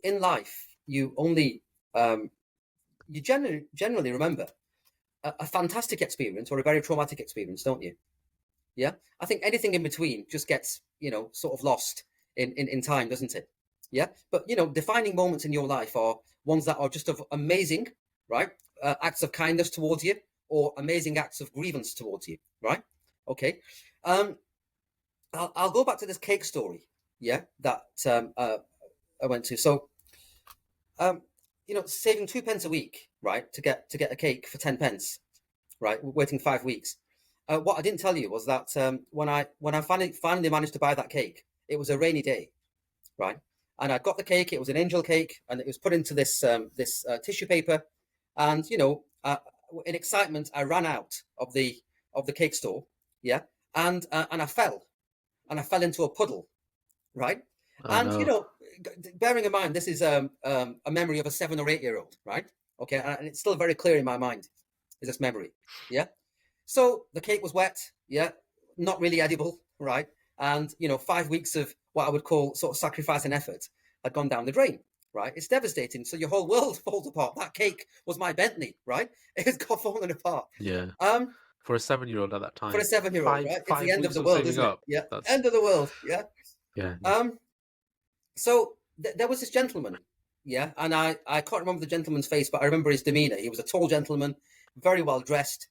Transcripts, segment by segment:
in life, you only you generally remember a fantastic experience or a very traumatic experience, don't you? Yeah, I think anything in between just gets, sort of lost in time, doesn't it? Yeah, but defining moments in your life are ones that are just of amazing, right? Acts of kindness towards you, or amazing acts of grievance towards you, right? Okay. I'll go back to this cake story, yeah, that I went to. So, saving 2 pence a week, right, to get a cake for 10 pence, right, waiting 5 weeks. What I didn't tell you was that when I finally managed to buy that cake, it was a rainy day, right, and I got the cake. It was an angel cake, and it was put into this tissue paper, and in excitement, I ran out of the cake store, yeah, and I fell into a puddle, right? Oh, And no. bearing in mind this is a memory of a 7 or 8 year old, right? Okay, and it's still very clear in my mind, is this memory, yeah. So the cake was wet, yeah, not really edible, right? And 5 weeks of what I would call sort of sacrifice and effort had gone down the drain, right? It's devastating. So your whole world falls apart. That cake was my Bentley, right? It's got fallen apart. Yeah. Um, For a 7-year-old at that time. for a 7-year-old, right? It's the Five end of weeks the of world, saving isn't it? up. Yeah, That's end of the world. Yeah. yeah. So there was this gentleman, yeah, and I can't remember the gentleman's face, but I remember his demeanor. He was a tall gentleman, very well dressed,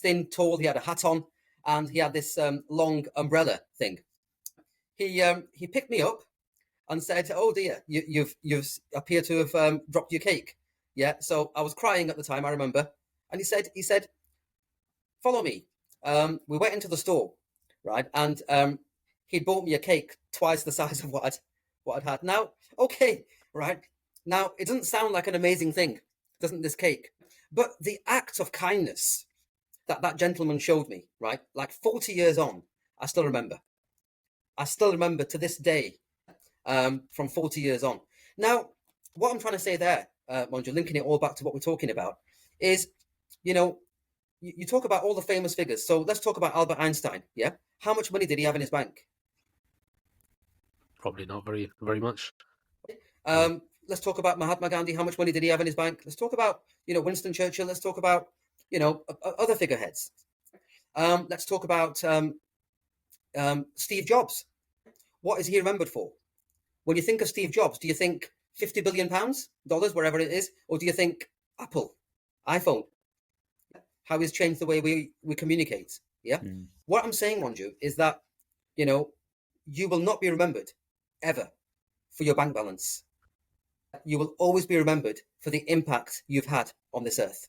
thin, tall. He had a hat on, and he had this long umbrella thing. He picked me up and said, "Oh dear, you've appear to have dropped your cake." Yeah, so I was crying at the time, I remember, and he said, "Follow me." We went into the store, right, and he'd bought me a cake twice the size of what I'd had. Now, okay, right, now it doesn't sound like an amazing thing, doesn't this cake? But the act of kindness that gentleman showed me, right, like 40 years on, I still remember. I still remember to this day, from 40 years on. Now, what I'm trying to say there, Monjo, linking it all back to what we're talking about, is, you talk about all the famous figures. So let's talk about Albert Einstein. Yeah, how much money did he have in his bank? Probably not very much. Let's talk about Mahatma Gandhi. How much money did he have in his bank? Let's talk about Winston Churchill. Let's talk about other figureheads. Let's talk about Steve Jobs. What is he remembered for? When you think of Steve Jobs, do you think £50 billion, wherever it is, or do you think Apple, iPhone? How he's changed the way we communicate. Yeah. What I'm saying, Monju, is that you will not be remembered ever for your bank balance. You will always be remembered for the impact you've had on this earth.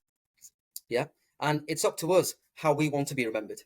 Yeah. And it's up to us how we want to be remembered.